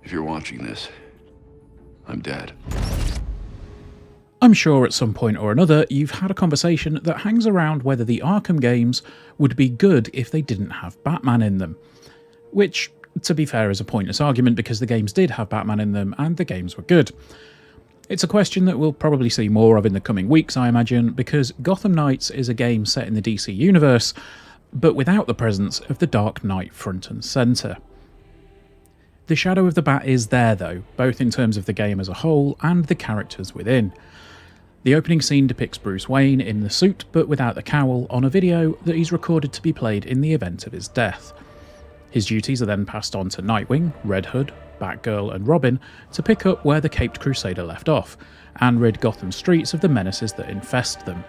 If you're watching this, I'm dead. I'm sure at some point or another you've had a conversation that hangs around whether the Arkham games would be good if they didn't have Batman in them. Which, to be fair, is a pointless argument because the games did have Batman in them and the games were good. It's a question that we'll probably see more of in the coming weeks, I imagine, because Gotham Knights is a game set in the DC universe, but without the presence of the Dark Knight front and centre. The shadow of the Bat is there though, both in terms of the game as a whole and the characters within. The opening scene depicts Bruce Wayne in the suit but without the cowl on a video that he's recorded to be played in the event of his death. His duties are then passed on to Nightwing, Red Hood, Batgirl and Robin to pick up where the Caped Crusader left off, and rid Gotham streets of the menaces that infest them.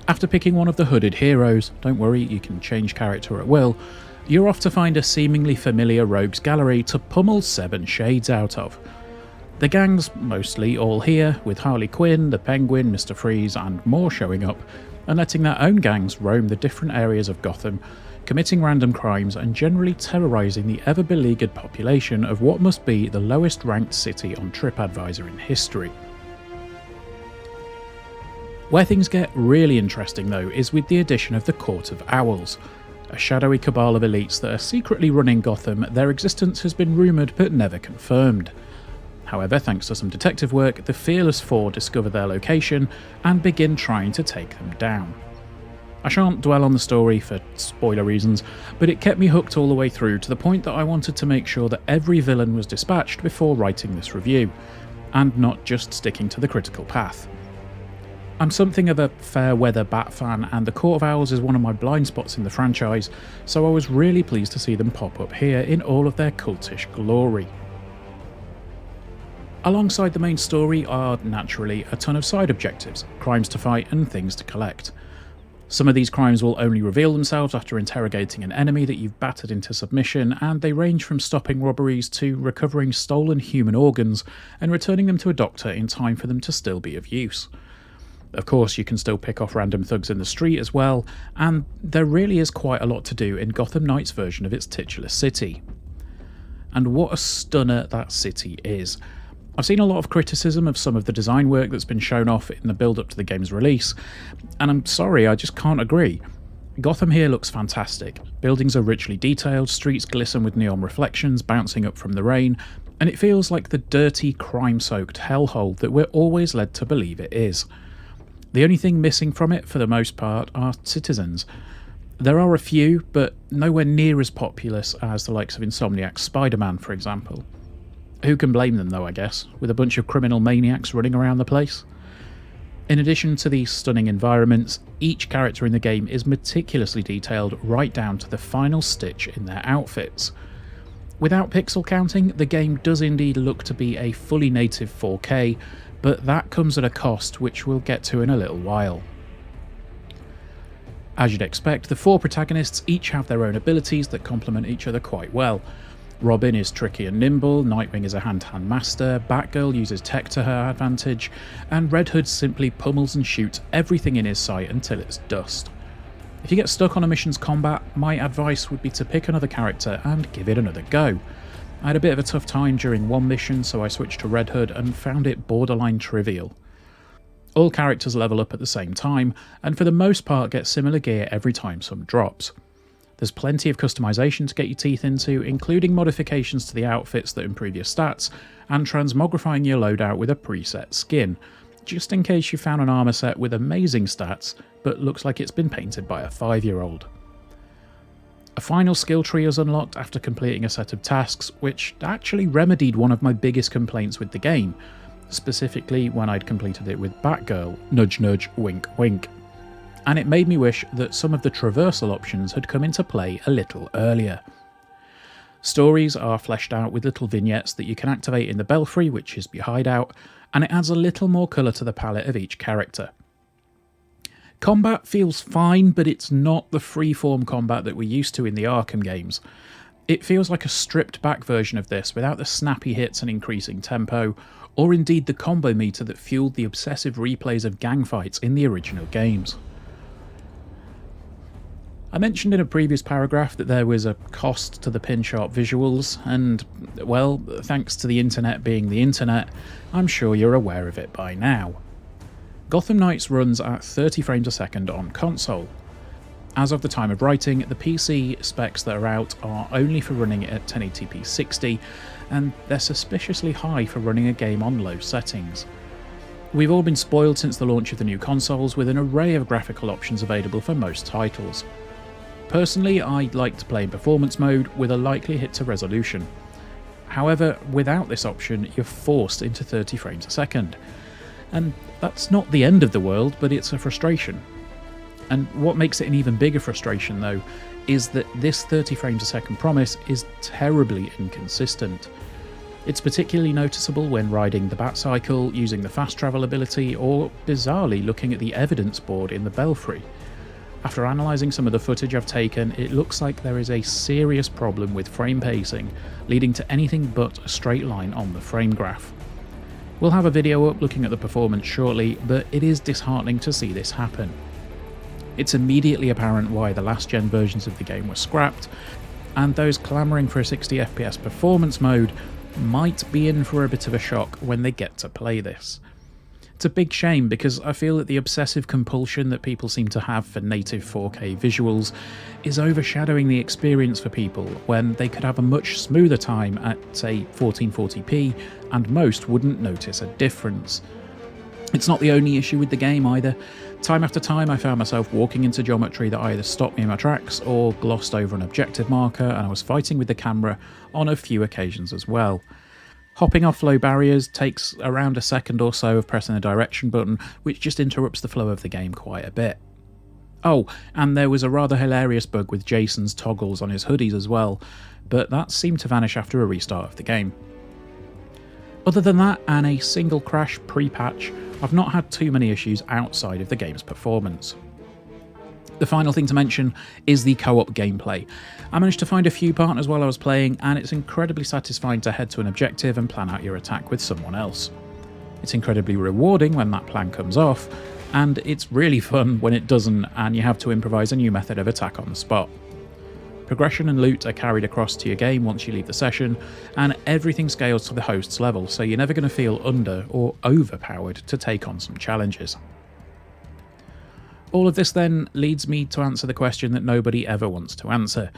After picking one of the hooded heroes, don't worry, you can change character at will, you're off to find a seemingly familiar rogues gallery to pummel 7 shades out of. The gang's mostly all here, with Harley Quinn, the Penguin, Mr. Freeze and more showing up, and letting their own gangs roam the different areas of Gotham, committing random crimes and generally terrorising the ever-beleaguered population of what must be the lowest ranked city on TripAdvisor in history. Where things get really interesting though is with the addition of the Court of Owls, a shadowy cabal of elites that are secretly running Gotham. Their existence has been rumoured but never confirmed. However, thanks to some detective work, the Fearless Four discover their location and begin trying to take them down. I shan't dwell on the story for spoiler reasons, but it kept me hooked all the way through to the point that I wanted to make sure that every villain was dispatched before writing this review, and not just sticking to the critical path. I'm something of a fair-weather Bat fan, and the Court of Owls is one of my blind spots in the franchise, so I was really pleased to see them pop up here in all of their cultish glory. Alongside the main story are, naturally, a ton of side objectives, crimes to fight and things to collect. Some of these crimes will only reveal themselves after interrogating an enemy that you've battered into submission, and they range from stopping robberies to recovering stolen human organs and returning them to a doctor in time for them to still be of use. Of course, you can still pick off random thugs in the street as well, and there really is quite a lot to do in Gotham Knights' version of its titular city. And what a stunner that city is. I've seen a lot of criticism of some of the design work that's been shown off in the build-up to the game's release, and I'm sorry, I just can't agree. Gotham here looks fantastic. Buildings are richly detailed, streets glisten with neon reflections bouncing up from the rain, and it feels like the dirty, crime-soaked hellhole that we're always led to believe it is. The only thing missing from it, for the most part, are citizens. There are a few, but nowhere near as populous as the likes of Insomniac's Spider-Man, for example. Who can blame them though, I guess, with a bunch of criminal maniacs running around the place? In addition to these stunning environments, each character in the game is meticulously detailed right down to the final stitch in their outfits. Without pixel counting, the game does indeed look to be a fully native 4K, but that comes at a cost which we'll get to in a little while. As you'd expect, the 4 protagonists each have their own abilities that complement each other quite well. Robin is tricky and nimble, Nightwing is a hand-to-hand master, Batgirl uses tech to her advantage, and Red Hood simply pummels and shoots everything in his sight until it's dust. If you get stuck on a mission's combat, my advice would be to pick another character and give it another go. I had a bit of a tough time during one mission, so I switched to Red Hood and found it borderline trivial. All characters level up at the same time, and for the most part get similar gear every time some drops. There's plenty of customization to get your teeth into, including modifications to the outfits that improve your stats, and transmogrifying your loadout with a preset skin, just in case you found an armor set with amazing stats, but looks like it's been painted by a 5-year-old. A final skill tree is unlocked after completing a set of tasks, which actually remedied one of my biggest complaints with the game, specifically when I'd completed it with Batgirl, nudge nudge, wink wink. And it made me wish that some of the traversal options had come into play a little earlier. Stories are fleshed out with little vignettes that you can activate in the Belfry, which is your hideout, and it adds a little more colour to the palette of each character. Combat feels fine, but it's not the freeform combat that we're used to in the Arkham games. It feels like a stripped back version of this without the snappy hits and increasing tempo, or indeed the combo meter that fueled the obsessive replays of gang fights in the original games. I mentioned in a previous paragraph that there was a cost to the pin-sharp visuals, and, well, thanks to the internet being the internet, I'm sure you're aware of it by now. Gotham Knights runs at 30 frames a second on console. As of the time of writing, the PC specs that are out are only for running at 1080p 60, and they're suspiciously high for running a game on low settings. We've all been spoiled since the launch of the new consoles with an array of graphical options available for most titles. Personally, I like to play in performance mode with a likely hit to resolution. However, without this option, you're forced into 30 frames a second. And that's not the end of the world, but it's a frustration. And what makes it an even bigger frustration, though, is that this 30 frames a second promise is terribly inconsistent. It's particularly noticeable when riding the Batcycle, using the fast travel ability, or bizarrely looking at the evidence board in the Belfry. After analysing some of the footage I've taken, it looks like there is a serious problem with frame pacing, leading to anything but a straight line on the frame graph. We'll have a video up looking at the performance shortly, but it is disheartening to see this happen. It's immediately apparent why the last gen versions of the game were scrapped, and those clamouring for a 60 FPS performance mode might be in for a bit of a shock when they get to play this. It's a big shame because I feel that the obsessive compulsion that people seem to have for native 4K visuals is overshadowing the experience for people when they could have a much smoother time at, say, 1440p, and most wouldn't notice a difference. It's not the only issue with the game either. Time after time I found myself walking into geometry that either stopped me in my tracks or glossed over an objective marker, and I was fighting with the camera on a few occasions as well. Hopping off low barriers takes around a second or so of pressing the direction button, which just interrupts the flow of the game quite a bit. Oh, and there was a rather hilarious bug with Jason's toggles on his hoodies as well, but that seemed to vanish after a restart of the game. Other than that, and a single crash pre-patch, I've not had too many issues outside of the game's performance. The final thing to mention is the co-op gameplay. I managed to find a few partners while I was playing, and it's incredibly satisfying to head to an objective and plan out your attack with someone else. It's incredibly rewarding when that plan comes off, and it's really fun when it doesn't and you have to improvise a new method of attack on the spot. Progression and loot are carried across to your game once you leave the session, and everything scales to the host's level, so you're never going to feel under or overpowered to take on some challenges. All of this then leads me to answer the question that nobody ever wants to answer.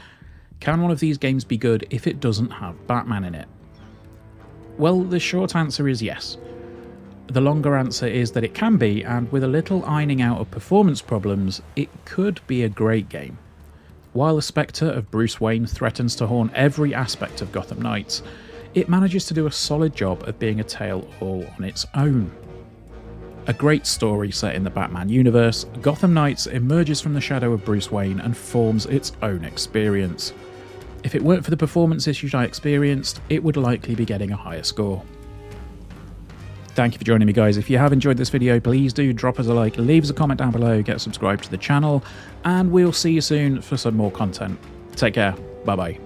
Can one of these games be good if it doesn't have Batman in it? Well, the short answer is yes. The longer answer is that it can be, and with a little ironing out of performance problems, it could be a great game. While the spectre of Bruce Wayne threatens to haunt every aspect of Gotham Knights, it manages to do a solid job of being a tale all on its own. A great story set in the Batman universe, Gotham Knights emerges from the shadow of Bruce Wayne and forms its own experience. If it weren't for the performance issues I experienced, it would likely be getting a higher score. Thank you for joining me, guys. If you have enjoyed this video, please do drop us a like, leave us a comment down below, get subscribed to the channel, and we'll see you soon for some more content. Take care. Bye bye.